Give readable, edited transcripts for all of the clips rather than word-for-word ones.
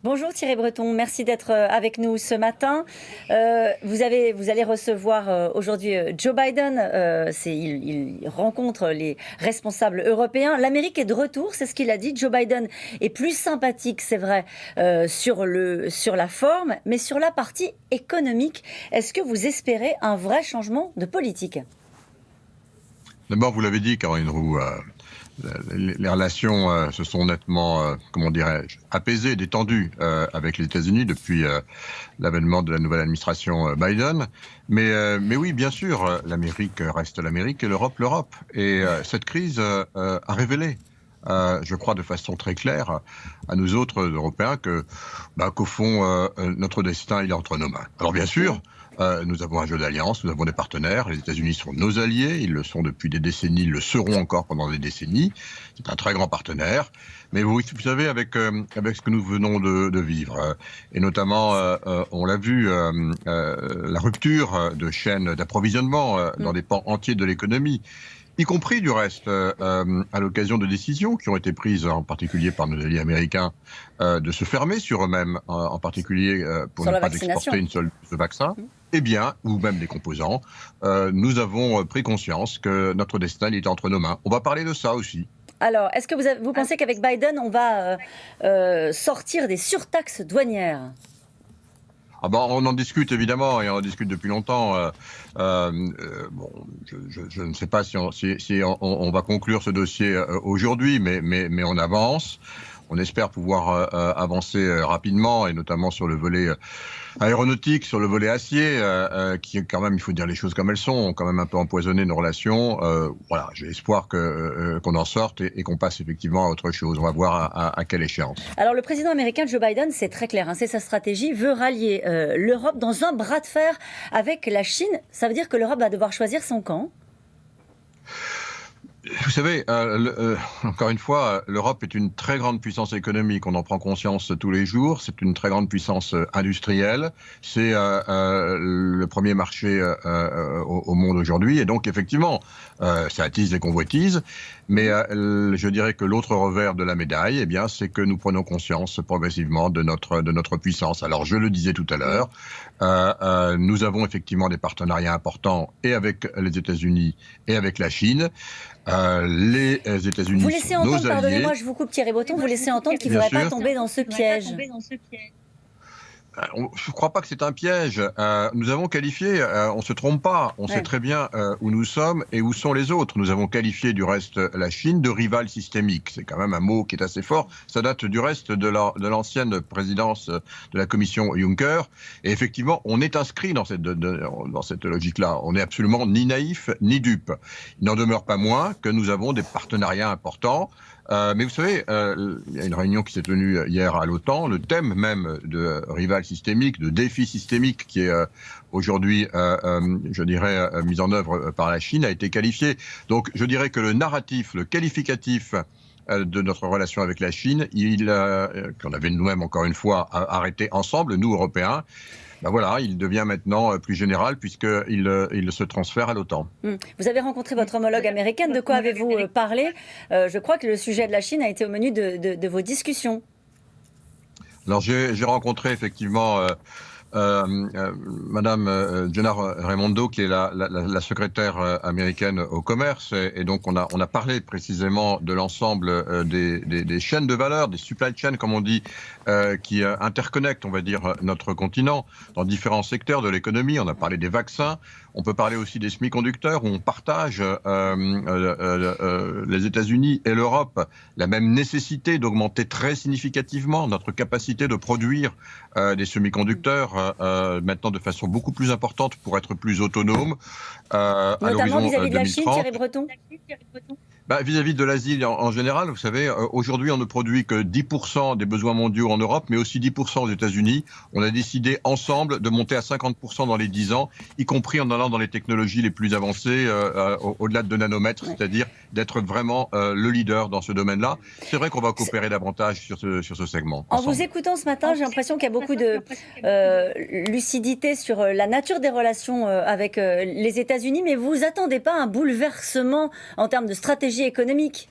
Bonjour Thierry Breton, merci d'être avec nous ce matin. Vous allez recevoir aujourd'hui Joe Biden. Il rencontre les responsables européens. L'Amérique est de retour, c'est ce qu'il a dit. Joe Biden est plus sympathique, c'est vrai, sur la forme, mais sur la partie économique. Est-ce que vous espérez un vrai changement de politique ? D'abord, vous l'avez dit, Caroline Roux, les relations se sont nettement, comment dirais-je, apaisées, détendues avec les États-Unis depuis l'avènement de la nouvelle administration Biden. Mais oui, bien sûr, l'Amérique reste l'Amérique et l'Europe l'Europe. Et cette crise a révélé, je crois de façon très claire, à nous autres Européens qu'au fond, notre destin, il est entre nos mains. Alors bien sûr, nous avons un jeu d'alliance, nous avons des partenaires. Les États-Unis sont nos alliés, ils le sont depuis des décennies, ils le seront encore pendant des décennies. C'est un très grand partenaire. Mais vous savez, avec ce que nous venons de vivre, et notamment, on l'a vu, la rupture de chaînes d'approvisionnement dans des pans entiers de l'économie, y compris du reste à l'occasion de décisions qui ont été prises en particulier par nos alliés américains de se fermer sur eux-mêmes, en particulier pour ne pas exporter une seule dose de vaccin, eh bien, ou même des composants, nous avons pris conscience que notre destin il est entre nos mains. On va parler de ça aussi. Alors, est-ce que vous pensez qu'avec Biden, on va sortir des surtaxes douanières ? On en discute évidemment, et on en discute depuis longtemps. Je ne sais pas si on va conclure ce dossier aujourd'hui, mais on avance. On espère pouvoir avancer rapidement, et notamment sur le volet aéronautique, sur le volet acier, qui quand même, il faut dire les choses comme elles sont, ont quand même un peu empoisonné nos relations. Voilà, j'ai espoir qu'on en sorte et qu'on passe effectivement à autre chose. On va voir à quelle échéance. Alors le président américain Joe Biden, c'est très clair, c'est sa stratégie, veut rallier l'Europe dans un bras de fer avec la Chine. Ça veut dire que l'Europe va devoir choisir son camp ? Vous savez, encore une fois, l'Europe est une très grande puissance économique. On en prend conscience tous les jours. C'est une très grande puissance industrielle. C'est le premier marché au monde aujourd'hui. Et donc, effectivement, ça attise les convoitises. Mais je dirais que l'autre revers de la médaille, eh bien, c'est que nous prenons conscience progressivement de notre puissance. Alors, je le disais tout à l'heure, nous avons effectivement des partenariats importants et avec les États-Unis et avec la Chine. Les États-Unis vous laissez sont nos entendre, alliés. Pardonnez-moi, je vous coupe Thierry Breton, vous laissez entendre qu'il ne faudrait pas tomber dans ce piège. Je ne crois pas que c'est un piège. Nous avons qualifié, on ne se trompe pas, on sait très bien où nous sommes et où sont les autres. Nous avons qualifié du reste la Chine de rival systémique. C'est quand même un mot qui est assez fort. Ça date du reste de l'ancienne présidence de la commission Juncker. Et effectivement, on est inscrit dans cette logique-là. On n'est absolument ni naïf ni dupe. Il n'en demeure pas moins que nous avons des partenariats importants. Mais vous savez, il y a une réunion qui s'est tenue hier à l'OTAN. Le thème même de rival systémique, de défi systémique qui est aujourd'hui, je dirais, mis en œuvre par la Chine, a été qualifié. Donc je dirais que le narratif, le qualificatif de notre relation avec la Chine, qu'on avait nous-mêmes encore une fois arrêté ensemble, nous Européens, voilà, il devient maintenant plus général puisqu'il se transfère à l'OTAN. Vous avez rencontré votre homologue américaine. De quoi avez-vous parlé ? Je crois que le sujet de la Chine a été au menu de vos discussions. Alors j'ai rencontré effectivement Madame Gina Raimondo, qui est la secrétaire américaine au commerce, et donc on a parlé précisément de l'ensemble des chaînes de valeur, des supply chains comme on dit, qui interconnectent, on va dire, notre continent dans différents secteurs de l'économie. On a parlé des vaccins, on peut parler aussi des semi-conducteurs, où on partage les États-Unis et l'Europe la même nécessité d'augmenter très significativement notre capacité de produire des semi-conducteurs maintenant de façon beaucoup plus importante pour être plus autonome à notamment vis-à-vis de la 2030. Chine, Thierry Breton. Vis-à-vis de l'Asie en général, vous savez, aujourd'hui on ne produit que 10% des besoins mondiaux en Europe, mais aussi 10% aux États-Unis. On a décidé ensemble de monter à 50% dans les 10 ans, y compris en allant dans les technologies les plus avancées, au-delà de 2 nanomètres, c'est-à-dire d'être vraiment le leader dans ce domaine-là. C'est vrai qu'on va coopérer davantage sur ce segment. En vous écoutant ce matin, j'ai l'impression qu'il y a beaucoup de lucidité sur la nature des relations avec les États-Unis, mais vous attendez pas un bouleversement en termes de stratégie économique.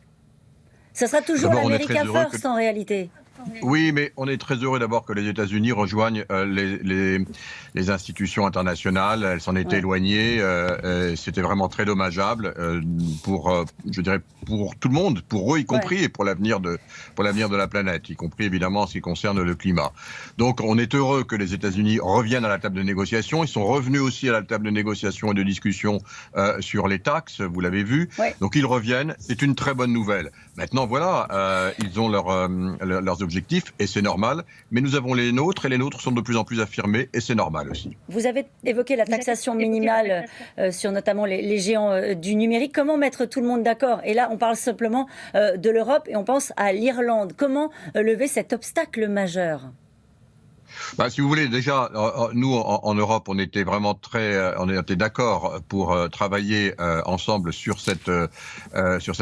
Ça sera toujours l'America First en réalité. Oui, mais on est très heureux d'abord que les États-Unis rejoignent les institutions internationales. Elles s'en étaient Ouais. éloignées. C'était vraiment très dommageable je dirais, pour tout le monde, pour eux y Ouais. compris, et pour l'avenir de la planète, y compris évidemment en ce qui concerne le climat. Donc, on est heureux que les États-Unis reviennent à la table de négociation. Ils sont revenus aussi à la table de négociation et de discussion sur les taxes. Vous l'avez vu. Ouais. Donc, ils reviennent. C'est une très bonne nouvelle. Maintenant, voilà, ils ont leurs objectifs et c'est normal. Mais nous avons les nôtres et les nôtres sont de plus en plus affirmés et c'est normal aussi. Vous avez évoqué la taxation minimale sur notamment les géants du numérique. Comment mettre tout le monde d'accord? Et là, on parle simplement de l'Europe et on pense à l'Irlande. Comment lever cet obstacle majeur? Bah, si vous voulez, déjà, nous, en Europe, on était vraiment on était d'accord pour travailler ensemble sur cette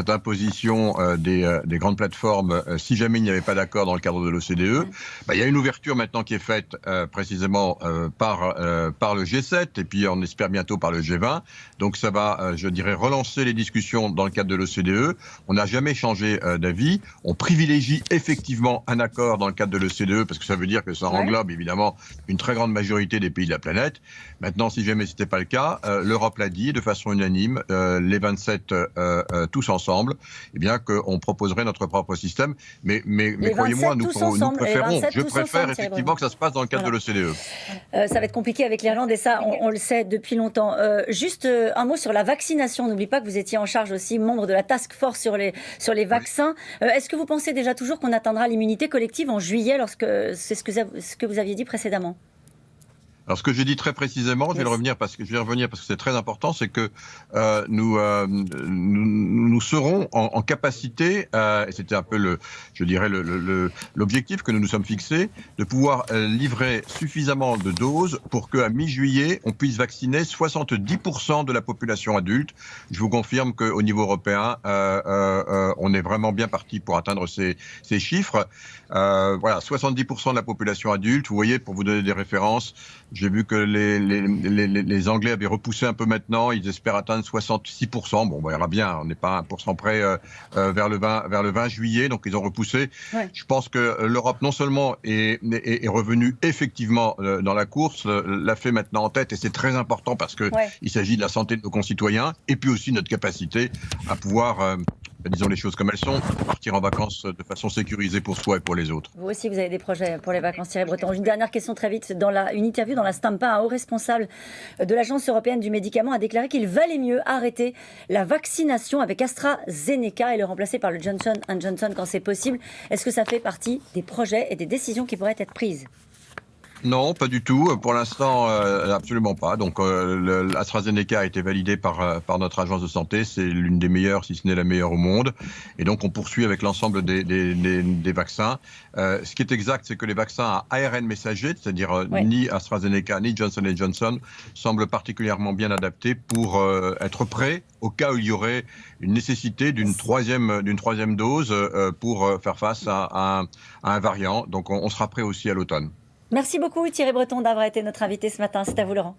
imposition des grandes plateformes si jamais il n'y avait pas d'accord dans le cadre de l'OCDE. Bah, il y a une ouverture maintenant qui est faite précisément par le G7 et puis on espère bientôt par le G20. Donc ça va, je dirais, relancer les discussions dans le cadre de l'OCDE. On n'a jamais changé d'avis. On privilégie effectivement un accord dans le cadre de l'OCDE parce que ça veut dire que ça englobe évidemment une très grande majorité des pays de la planète. Maintenant, si jamais ce n'était pas le cas, l'Europe l'a dit de façon unanime, les 27 tous ensemble, eh bien qu'on proposerait notre propre système. Mais croyez-moi, nous préférons, je préfère effectivement que ça se passe dans le cadre de l'OCDE. Ça va être compliqué avec l'Irlande et ça, on le sait depuis longtemps. Juste un mot sur la vaccination. N'oublie pas que vous étiez en charge aussi, membre de la task force sur les vaccins. Est-ce que vous pensez déjà toujours qu'on atteindra l'immunité collective en juillet, lorsque c'est ce que vous aviez dit précédemment? Alors, ce que j'ai dit très précisément, je vais revenir parce que c'est très important, c'est que nous serons en capacité, et c'était un peu l'objectif que nous nous sommes fixés, de pouvoir livrer suffisamment de doses pour qu'à mi-juillet, on puisse vacciner 70% de la population adulte. Je vous confirme qu'au niveau européen, on est vraiment bien parti pour atteindre ces chiffres. Voilà, 70% de la population adulte. Vous voyez, pour vous donner des références, j'ai vu que les Anglais avaient repoussé un peu maintenant. Ils espèrent atteindre 66%. Bon, on verra bien. On n'est pas à 1% près vers le 20 juillet. Donc, ils ont repoussé. Ouais. Je pense que l'Europe, non seulement est revenue effectivement dans la course, l'a fait maintenant en tête. Et c'est très important parce qu'il s'agit de la santé de nos concitoyens et puis aussi notre capacité à pouvoir... disons les choses comme elles sont, partir en vacances de façon sécurisée pour soi et pour les autres. Vous aussi, vous avez des projets pour les vacances, Thierry Breton. Une dernière question très vite. Dans une interview dans la Stampa, un haut responsable de l'Agence européenne du médicament a déclaré qu'il valait mieux arrêter la vaccination avec AstraZeneca et le remplacer par le Johnson & Johnson quand c'est possible. Est-ce que ça fait partie des projets et des décisions qui pourraient être prises ? Non, pas du tout. Pour l'instant, absolument pas. Donc, l'AstraZeneca a été validé par notre agence de santé. C'est l'une des meilleures, si ce n'est la meilleure au monde. Et donc, on poursuit avec l'ensemble des vaccins. Ce qui est exact, c'est que les vaccins à ARN messager, c'est-à-dire ni AstraZeneca ni Johnson & Johnson, semblent particulièrement bien adaptés pour être prêts au cas où il y aurait une nécessité d'une troisième dose pour faire face à un variant. Donc, on sera prêt aussi à l'automne. Merci beaucoup Thierry Breton d'avoir été notre invité ce matin. C'est à vous Laurent.